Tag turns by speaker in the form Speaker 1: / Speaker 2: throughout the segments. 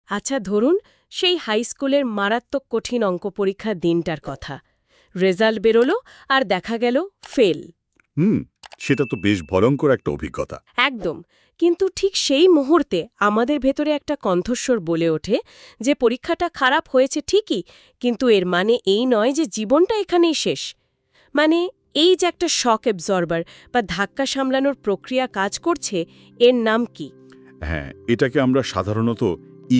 Speaker 1: আচ্ছা ধরুন সেই হাই স্কুলের মারাত্মক কঠিন অঙ্ক পরীক্ষার দিনটার কথা। রেজাল্ট বেরোলো আর দেখা গেল ফেল।
Speaker 2: হুম, সেটা তো বেশ ভয়ঙ্কর একটা অভিজ্ঞতা।
Speaker 1: একদম। কিন্তু ঠিক সেই মুহূর্তে আমাদের ভেতরে একটা কণ্ঠস্বর বলে ওঠে যে পরীক্ষাটা খারাপ হয়েছে ঠিকই, কিন্তু এর মানে এই নয় যে জীবনটা এখানেই শেষ। মানে এই যে একটা শক অ্যাবজর্বার বা ধাক্কা সামলানোর প্রক্রিয়া কাজ করছে, এর নাম কি?
Speaker 2: হ্যাঁ, এটাকে আমরা সাধারণত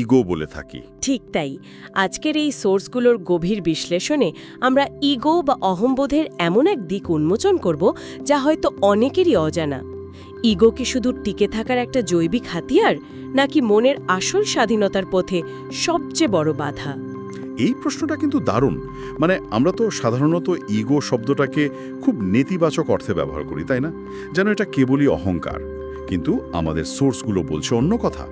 Speaker 2: ইগো বলে থাকি।
Speaker 1: ঠিক তাই। আজকের এই সোর্সগুলোর গভীর বিশ্লেষণে আমরা ইগো বা অহংবোধের এমন এক দিক উন্মোচন করব যা হয়তো অনেকেরই অজানা। ইগো কি শুধু টিকে থাকার একটা জৈবিক হাতিয়ার, নাকি মনের আসল স্বাধীনতার পথে সবচেয়ে বড় বাধা?
Speaker 2: এই প্রশ্নটা কিন্তু দারুণ। মানে আমরা তো সাধারণত ইগো শব্দটাকে খুব নেতিবাচক অর্থে ব্যবহার করি, তাই না? যেন এটা কেবলই অহংকার। কিন্তু আমাদের সোর্সগুলো বলছে অন্য কথা।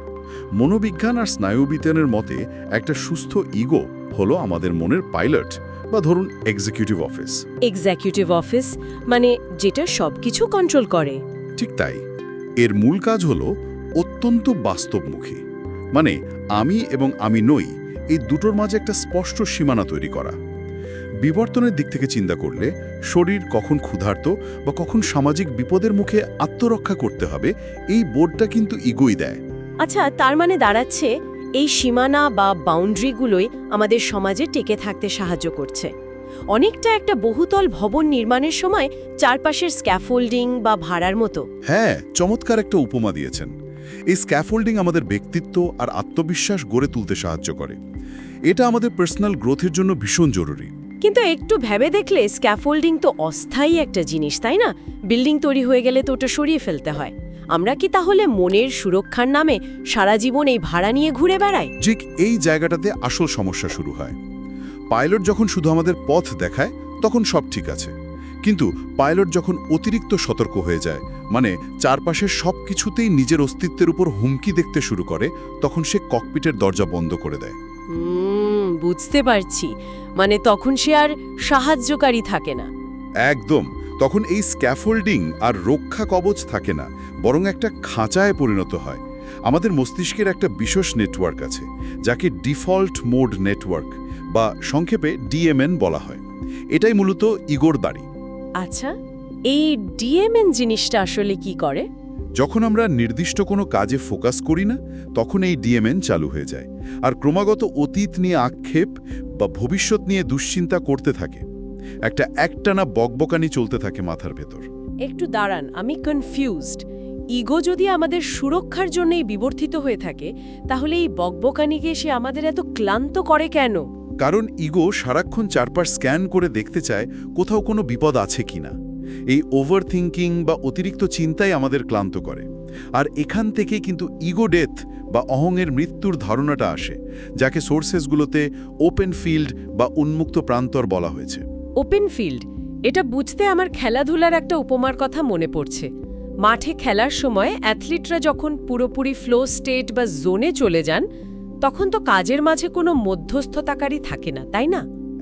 Speaker 2: মনোবিজ্ঞান আর স্নায়ুবিজ্ঞানের মতে একটা সুস্থ ইগো হলো আমাদের মনের পাইলট, বা ধরুন এক্সিকিউটিভ অফিস।
Speaker 1: এক্সিকিউটিভ অফিস মানে যেটা সবকিছু কন্ট্রোল করে?
Speaker 2: ঠিক তাই। এর মূল কাজ হলো অত্যন্ত বাস্তবমুখী। মানে আমি এবং আমি নই, এই দুটোর মাঝে একটা স্পষ্ট সীমানা তৈরি করা। বিবর্তনের দিক থেকে চিন্তা করলে শরীর কখন ক্ষুধার্ত বা কখন সামাজিক বিপদের মুখে আত্মরক্ষা করতে হবে, এই বোর্ডটা কিন্তু ইগোই দেয়।
Speaker 1: আচ্ছা, তার মানে দাঁড়াচ্ছে এই সীমানা বা বাউন্ডারিগুলোই আমাদের সমাজে টিকে থাকতে সাহায্য করছে। অনেকটা একটা বহুতল ভবন নির্মাণের সময় চারপাশের স্ক্যাফোল্ডিং বা ভাড়ার মতো।
Speaker 2: হ্যাঁ, চমৎকার একটা উপমা দিয়েছেন। এই স্ক্যাফোল্ডিং আমাদের ব্যক্তিত্ব আর আত্মবিশ্বাস গড়ে তুলতে সাহায্য করে। এটা আমাদের পার্সোনাল গ্রোথের জন্য ভীষণ জরুরি।
Speaker 1: কিন্তু একটু ভেবে দেখলে স্ক্যাফোল্ডিং তো অস্থায়ী একটা জিনিস, তাই না? বিল্ডিং তৈরি হয়ে গেলে তো ওটা সরিয়ে ফেলতে হয়। আমরা কি তাহলে মনের সুরক্ষার নামে সারা জীবন এই ভাড়া নিয়ে ঘুরে বেড়াই?
Speaker 2: ঠিক এই জায়গাটাতে আসল সমস্যা শুরু হয়। পাইলট যখন শুধু আমাদের পথ দেখায় তখন সব ঠিক আছে, কিন্তু পাইলট যখন অতিরিক্ত সতর্ক হয়ে যায়, মানে চারপাশের সব কিছুতেই নিজের অস্তিত্বের উপর হুমকি দেখতে শুরু করে, তখন সে ককপিটের দরজা বন্ধ করে দেয়।
Speaker 1: বুঝতে পারছি। মানে তখন সে আর সাহায্যকারী থাকে না।
Speaker 2: একদম। তখন এই স্ক্যাফোল্ডিং আর রক্ষা কবচ থাকে না, বরং একটা খাঁচায় পরিণত হয়। আমাদের মস্তিষ্কের একটা বিশেষ নেটওয়ার্ক আছে, যাকে ডিফল্ট মোড নেটওয়ার্ক বা সংক্ষেপে ডিএমএন বলা হয়। এটাই মূলত ইগোর বাড়ি।
Speaker 1: আচ্ছা, এই ডিএমএন জিনিসটা আসলে কি করে?
Speaker 2: যখন আমরা নির্দিষ্ট কোনো কাজে ফোকাস করি না, তখন এই ডিএমএন চালু হয়ে যায় আর ক্রমাগত অতীত নিয়ে আক্ষেপ বা ভবিষ্যৎ নিয়ে দুশ্চিন্তা করতে থাকে। একটা একটানা বকবকানি চলতে থাকে মাথার ভেতর।
Speaker 1: একটু দাঁড়ান, আমি কনফিউজড। ইগো যদি আমাদের সুরক্ষার জন্যই বিবর্তিত হয়ে থাকে, তাহলে এই বকবকানিকে সে আমাদের এত ক্লান্ত করে কেন?
Speaker 2: কারণ ইগো সারাক্ষণ চারপাশ স্ক্যান করে দেখতে চায় কোথাও কোনো বিপদ আছে কিনা। এই ওভার থিঙ্কিং বা অতিরিক্ত চিন্তাই আমাদের ক্লান্ত করে। আর এখান থেকেই কিন্তু ইগো ডেথ বা অহংয়ের মৃত্যুর ধারণাটা আসে, যাকে সোর্সেসগুলোতে ওপেন ফিল্ড বা উন্মুক্ত প্রান্তর বলা হয়েছে।
Speaker 1: ওপেন ফিল্ড, এটা বুঝতে আমার খেলাধুলার একটা উপমার কথা মনে পড়ছে। মাঠে খেলার সময় অ্যাথলিটরা যখন পুরোপুরি ফ্লো স্টেট বা জোনে চলে যান, তখন তো কাজের মাঝে কোনো মধ্যস্থতাকারী থাকে না, তাই না?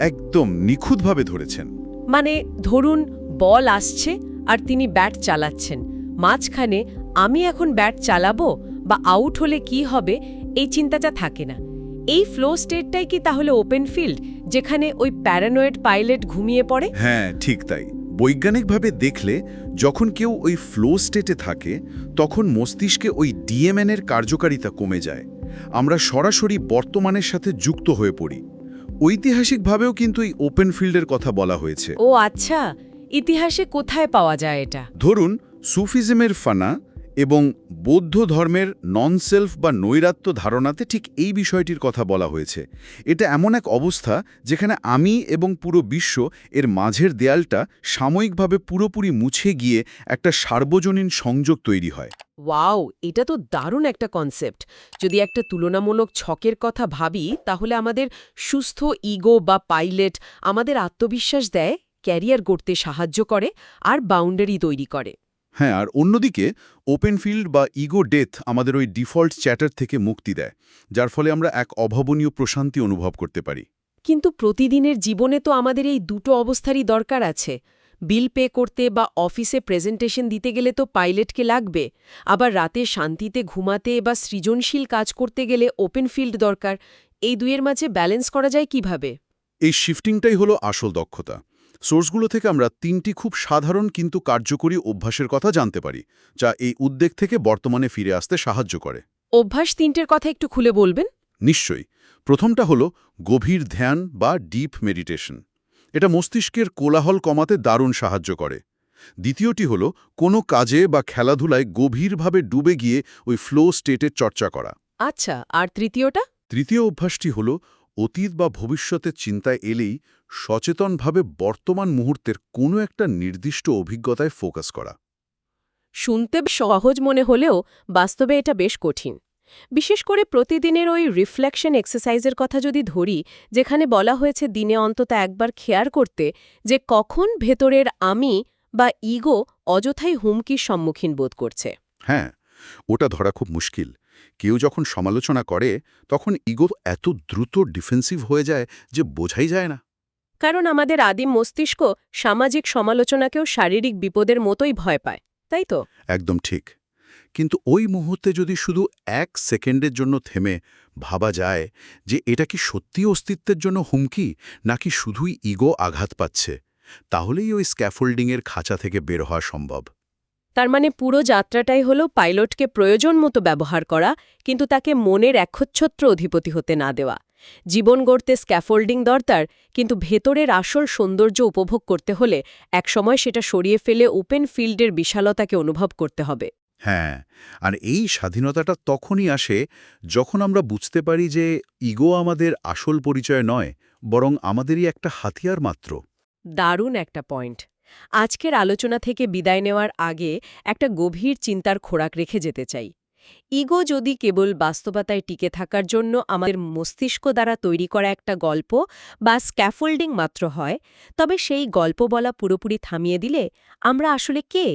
Speaker 2: একদম নিখুঁতভাবে ধরেছেন।
Speaker 1: মানে ধরুন বল আসছে আর তিনি ব্যাট চালাচ্ছেন, মাঝখানে আমি এখন ব্যাট চালাবো বা আউট হলে কি হবে এই চিন্তাটা থাকে না। এই ফ্লো স্টেটটাই কি তাহলে ওপেন ফিল্ড, যেখানে ওই প্যারানয়েড পাইলট ঘুমিয়ে পড়ে?
Speaker 2: হ্যাঁ, ঠিক তাই। বৈজ্ঞানিকভাবে দেখলে যখন কেউ ওই ফ্লো স্টেটে থাকে, তখন মস্তিষ্কে ওই ডিএমএনের কার্যকারিতা কমে যায়। আমরা সরাসরি বর্তমানের সাথে যুক্ত হয়ে পড়ি। ঐতিহাসিকভাবেও কিন্তু এই ওপেন ফিল্ডের কথা বলা হয়েছে।
Speaker 1: ও আচ্ছা, ইতিহাসে কোথায় পাওয়া যায় এটা?
Speaker 2: ধরুন সুফিজমের ফানা এবং বৌদ্ধ ধর্মের নন সেলফ বা নৈরাত্য ধারণাতে ঠিক এই বিষয়টির কথা বলা হয়েছে। এটা এমন এক অবস্থা যেখানে আমি এবং পুরো বিশ্ব এর মাঝের দেয়ালটা সাময়িকভাবে পুরোপুরি মুছে গিয়ে একটা সার্বজনীন সংযোগ তৈরি হয়।
Speaker 1: ওয়াও, এটা তো দারুণ একটা কনসেপ্ট। যদি একটা তুলনামূলক ছকের কথা ভাবি, তাহলে আমাদের সুস্থ ইগো বা পাইলট আমাদের আত্মবিশ্বাস দেয়, ক্যারিয়ার গড়তে সাহায্য করে আর বাউন্ডারি তৈরি করে।
Speaker 2: হ্যাঁ, আর অন্যদিকে ওপেন ফিল্ড বা ইগো ডেথ আমাদের ওই ডিফল্ট চ্যাটার থেকে মুক্তি দেয়, যার ফলে আমরা এক অভাবনীয় প্রশান্তি অনুভব করতে পারি।
Speaker 1: কিন্তু প্রতিদিনের জীবনে তো আমাদের এই দুটো অবস্থারই দরকার আছে। বিল পে করতে বা অফিসে প্রেজেন্টেশন দিতে গেলে তো পাইলটকে লাগবে, আবার রাতে শান্তিতে ঘুমাতে বা সৃজনশীল কাজ করতে গেলে ওপেন ফিল্ড দরকার। এই দুইয়ের মাঝে ব্যালেন্স করা যায় কিভাবে?
Speaker 2: এই শিফটিংটাই হলো আসল দক্ষতা। সোর্সগুলো থেকে আমরা 3টি খুব সাধারণ কিন্তু কার্যকরী অভ্যাসের কথা জানতে পারি, যা এই উদ্বেগ থেকে বর্তমানে ফিরে আসতে সাহায্য করে।
Speaker 1: অভ্যাস 3টের কথা একটু খুলে বলবেন?
Speaker 2: নিশ্চয়ই। প্রথমটা হলো গভীর ধ্যান বা ডিপ মেডিটেশন। এটা মস্তিষ্কের কোলাহল কমাতে দারুণ সাহায্য করে। দ্বিতীয়টি হলো কোনো কাজে বা খেলাধুলায় গভীরভাবে ডুবে গিয়ে ওই ফ্লো স্টেটের চর্চা করা।
Speaker 1: আচ্ছা, আর তৃতীয়টা?
Speaker 2: তৃতীয় অভ্যাসটি হল অতীত বা ভবিষ্যতের চিন্তায় এলেই সচেতনভাবে বর্তমান মুহূর্তের কোনো একটা নির্দিষ্ট অভিজ্ঞতায় ফোকাস করা।
Speaker 1: শুনতে সহজ মনে হলেও বাস্তবে এটা বেশ কঠিন। বিশেষ করে প্রতিদিনের ওই রিফ্লেকশন এক্সারসাইজের কথা যদি ধরি, যেখানে বলা হয়েছে দিনে অন্তত একবার খেয়াল করতে যে কখন ভেতরের আমি বা ইগো অযথাই হুমকির সম্মুখীন বোধ করছে।
Speaker 2: হ্যাঁ, ওটা ধরা খুব মুশকিল। কেউ যখন সমালোচনা করে তখন ইগো এত দ্রুত ডিফেন্সিভ হয়ে যায় যে বোঝাই যায় না।
Speaker 1: কারণ আমাদের আদিম মস্তিষ্ক সামাজিক সমালোচনাকেও শারীরিক বিপদের মতোই ভয় পায়, তাই তো?
Speaker 2: একদম ঠিক। কিন্তু ওই মুহূর্তে যদি শুধু 1 সেকেন্ডের জন্য থেমে ভাবা যায় যে এটা কি সত্যি অস্তিত্বের জন্য হুমকি নাকি শুধুই ইগো আঘাত পাচ্ছে, তাহলেই ওই স্ক্যাফোল্ডিংয়ের খাঁচা থেকে বের হওয়া সম্ভব।
Speaker 1: তার মানে পুরো যাত্রাটাই হলো পাইলটকে প্রয়োজন মতো ব্যবহার করা, কিন্তু তাকে মনের একচ্ছত্র অধিপতি হতে না দেওয়া। জীবন গড়তে স্ক্যাফোল্ডিং দরকার, কিন্তু ভেতরের আসল সৌন্দর্য উপভোগ করতে হলে একসময় সেটা সরিয়ে ফেলে ওপেন ফিল্ডের বিশালতাকে অনুভব করতে হবে।
Speaker 2: হ্যাঁ, আর এই স্বাধীনতাটা তখনই আসে যখন আমরা বুঝতে পারি যে ইগো আমাদের আসল পরিচয় নয়, বরং আমাদেরই একটা হাতিয়ার মাত্র।
Speaker 1: দারুণ একটা পয়েন্ট। আজকের আলোচনা থেকে বিদায় নেওয়ার আগে একটা গভীর চিন্তার খোরাক রেখে যেতে চাই। ইগো যদি কেবল বাস্তবতায় টিকে থাকার জন্য আমাদের মস্তিষ্ক দ্বারা তৈরি করা একটা গল্প বা স্ক্যাফোল্ডিং মাত্র হয়, তবে সেই গল্প বলা পুরোপুরি থামিয়ে দিলে আমরা আসলে কে?